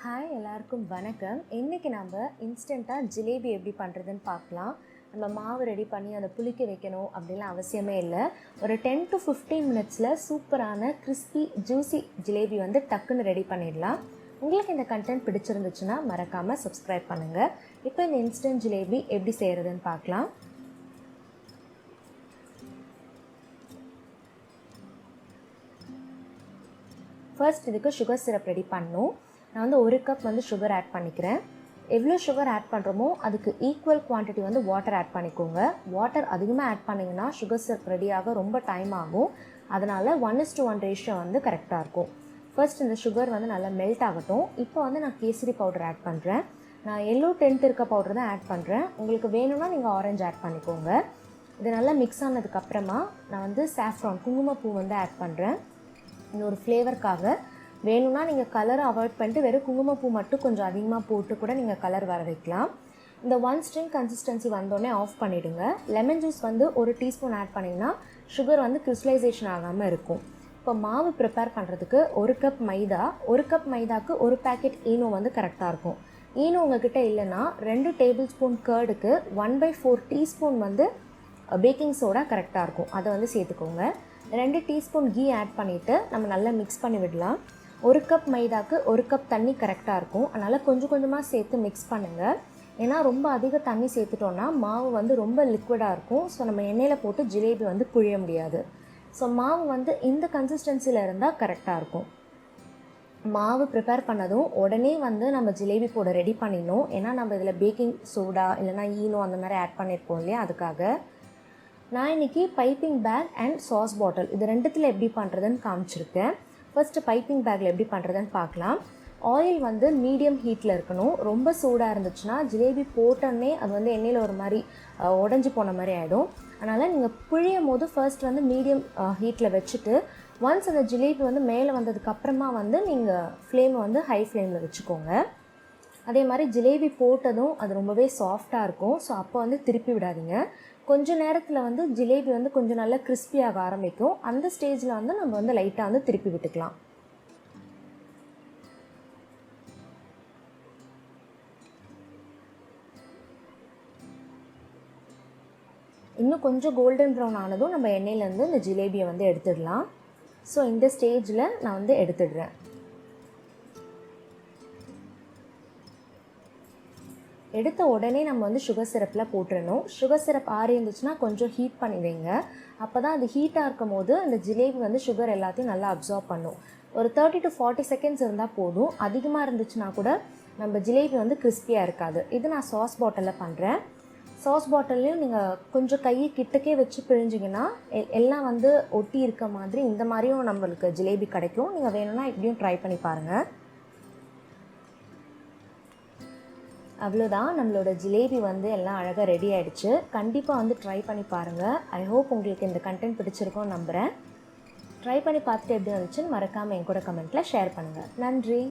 Hi எல்லாருக்கும் வணக்கம். இன்றைக்கி நம்ம இன்ஸ்டண்ட்டாக ஜிலேபி எப்படி பண்ணுறதுன்னு பார்க்கலாம். நம்ம மாவு ரெடி பண்ணி அதை புளிக்க வைக்கணும் அப்படின்லாம் அவசியமே இல்லை. ஒரு 10 to 15 மினிட்ஸில் சூப்பரான கிறிஸ்பி ஜூஸி ஜிலேபி வந்து டக்குன்னு ரெடி பண்ணிடலாம். உங்களுக்கு இந்த கண்டென்ட் பிடிச்சிருந்துச்சுன்னா மறக்காமல் சப்ஸ்கிரைப் பண்ணுங்கள். இப்போ இந்த இன்ஸ்டன்ட் ஜிலேபி எப்படி செய்கிறதுன்னு பார்க்கலாம். ஃபர்ஸ்ட் இதுக்கு சுகர் சிரப் ரெடி பண்ணணும். நான் வந்து 1 கப் வந்து சுகர் ஆட் பண்ணிக்கிறேன். எவ்வளோ சுகர் ஆட் பண்ணுறோமோ அதுக்கு ஈக்குவல் குவான்டிட்டி வந்து வாட்டர் ஆட் பண்ணிக்கோங்க. வாட்டர் அதிகமாக ஆட் பண்ணிங்கன்னா சுகர் சிரப் ரெடியாக ரொம்ப டைம் ஆகும். அதனால் 1:1 ரேஷியோ வந்து கரெக்டாக இருக்கும். ஃபர்ஸ்ட் இந்த சுகர் வந்து நல்லா மெல்ட் ஆகட்டும். இப்போ வந்து நான் கேசரி பவுடர் ஆட் பண்ணுறேன். நான் எல்லோ டென்ட் இருக்க பவுடர் தான் ஆட் பண்ணுறேன். உங்களுக்கு வேணும்னா நீங்கள் ஆரஞ்சு ஆட் பண்ணிக்கோங்க. இது நல்லா மிக்ஸ் ஆனதுக்கப்புறமா நான் வந்து சாஃப்ரான் குங்குமப்பூ வந்து ஆட் பண்ணுறேன். இந்த ஒரு ஃப்ளேவருக்காக. வேணும்னா நீங்கள் கலரை அவாய்ட் பண்ணிட்டு வெறும் குங்குமப்பூ மட்டும் கொஞ்சம் அதிகமாக போட்டு கூட நீங்கள் கலர் வர வைக்கலாம். இந்த 1 ஸ்ட்ரிங் கன்சிஸ்டன்சி வந்தோடனே ஆஃப் பண்ணிவிடுங்க. லெமன் ஜூஸ் வந்து 1 டீஸ்பூன் ஆட் பண்ணிங்கன்னா சுகர் வந்து கிறிஸ்டலைசேஷன் ஆகாமல் இருக்கும். இப்போ மாவு ப்ரிப்பேர் பண்ணுறதுக்கு 1 கப் மைதா, 1 கப் மைதாக்கு 1 பேக்கெட் ஈனோ வந்து கரெக்டாக இருக்கும். ஈனோ உங்ககிட்ட இல்லைன்னா 2 டேபிள் ஸ்பூன் கர்டுக்கு 1/4 டீஸ்பூன் வந்து பேக்கிங் சோடா கரெக்டாக இருக்கும். அதை வந்து சேர்த்துக்கோங்க. 2 டீஸ்பூன் கீ ஆட் பண்ணிவிட்டு நம்ம நல்லா மிக்ஸ் பண்ணி விடலாம். 1 கப் மைதாக்கு 1 கப் தண்ணி கரெக்டாக இருக்கும். அதனால் கொஞ்சம் கொஞ்சமாக சேர்த்து மிக்ஸ் பண்ணுங்கள். ஏன்னா ரொம்ப அதிக தண்ணி சேர்த்துட்டோன்னா மாவு வந்து ரொம்ப லிக்விடாக இருக்கும். ஸோ நம்ம எண்ணெயில் போட்டு ஜிலேபி வந்து புழிய முடியாது. ஸோ மாவு வந்து இந்த கன்சிஸ்டன்சியில் இருந்தால் கரெக்டாக இருக்கும். மாவு ப்ரிப்பேர் பண்ணதும் உடனே வந்து நம்ம ஜிலேபி போட ரெடி பண்ணிடணும். ஏன்னா நம்ம இதில் பேக்கிங் சோடா இல்லைனா ஈனோ அந்த மாதிரி ஆட் பண்ணியிருப்போம் இல்லையா, அதுக்காக. நான் இன்றைக்கி piping back and sauce bottle இது ரெண்டுத்தில் எப்படி பண்ணுறதுன்னு காமிச்சிருக்கேன். ஃபர்ஸ்ட்டு பைப்பிங் பேக்கில் எப்படி பண்ணுறதுன்னு பார்க்கலாம். ஆயில் வந்து மீடியம் ஹீட்டில் இருக்கணும். ரொம்ப சூடாக இருந்துச்சுன்னா ஜிலேபி போட்டோன்னே அது வந்து எண்ணெயில் ஒரு மாதிரி உடஞ்சி போன மாதிரி ஆகிடும். அதனால் நீங்கள் புழியும் போது ஃபர்ஸ்ட் வந்து மீடியம் ஹீட்டில் வச்சுட்டு ஒன்ஸ் அந்த ஜிலேபி வந்து மேலே வந்ததுக்கப்புறமா வந்து நீங்கள் ஃப்ளேமை வந்து ஹை ஃப்ளேமில் வச்சுக்கோங்க. அதே மாதிரி ஜிலேபி போட்டதும் அது ரொம்பவே சாஃப்டாக இருக்கும். ஸோ அப்போ வந்து திருப்பி விடாதீங்க. கொஞ்சம் நேரத்தில் வந்து ஜிலேபி வந்து கொஞ்சம் நல்லா கிறிஸ்பியாக ஆரம்பிக்கும். அந்த ஸ்டேஜில் வந்து நம்ம வந்து லைட்டாக வந்து திருப்பி விட்டுக்கலாம். இன்னும் கொஞ்சம் கோல்டன் ப்ரௌன் ஆனதும் நம்ம எண்ணெயிலேருந்து இந்த ஜிலேபியை வந்து எடுத்துடலாம். ஸோ இந்த ஸ்டேஜில் நான் வந்து எடுத்துடுறேன். எடுத்த உடனே நம்ம வந்து சுகர் சிரப்பில் போட்டுடணும். சுகர் சிரப் ஆறி இருந்துச்சுன்னா கொஞ்சம் ஹீட் பண்ணி வைங்க. அப்போ தான் அது ஹீட்டாக இருக்கும் போது அந்த ஜிலேபி வந்து சுகர் எல்லாத்தையும் நல்லா அப்சார்ப் பண்ணும். ஒரு 30 to 40 செகண்ட்ஸ் இருந்தால் போதும். அதிகமாக இருந்துச்சுன்னா கூட நம்ம ஜிலேபி வந்து கிறிஸ்பியாக இருக்காது. இது நான் சாஸ் பாட்டிலில் பண்ணுறேன். சாஸ் பாட்டில்லையும் நீங்கள் கொஞ்சம் கையை கிட்டக்கே வச்சு பிழிஞ்சிங்கன்னா எல்லாம் வந்து ஒட்டி இருக்க மாதிரி இந்த மாதிரியும் நம்மளுக்கு ஜிலேபி கிடைக்கும். நீங்கள் வேணும்னா இப்படியும் ட்ரை பண்ணி பாருங்கள். அவ்வளோதான், நம்மளோட ஜிலேபி வந்து எல்லாம் அழகாக ரெடி ஆகிடுச்சு. கண்டிப்பாக வந்து ட்ரை பண்ணி பாருங்கள். ஐ ஹோப் உங்களுக்கு இந்த கண்டென்ட் பிடிச்சிருக்கோன்னு நம்புகிறேன். ட்ரை பண்ணி பார்த்துட்டு எப்படி வந்துச்சுன்னு மறக்காமல் என் கூட கமெண்ட்டில் ஷேர் பண்ணுங்கள். நன்றி.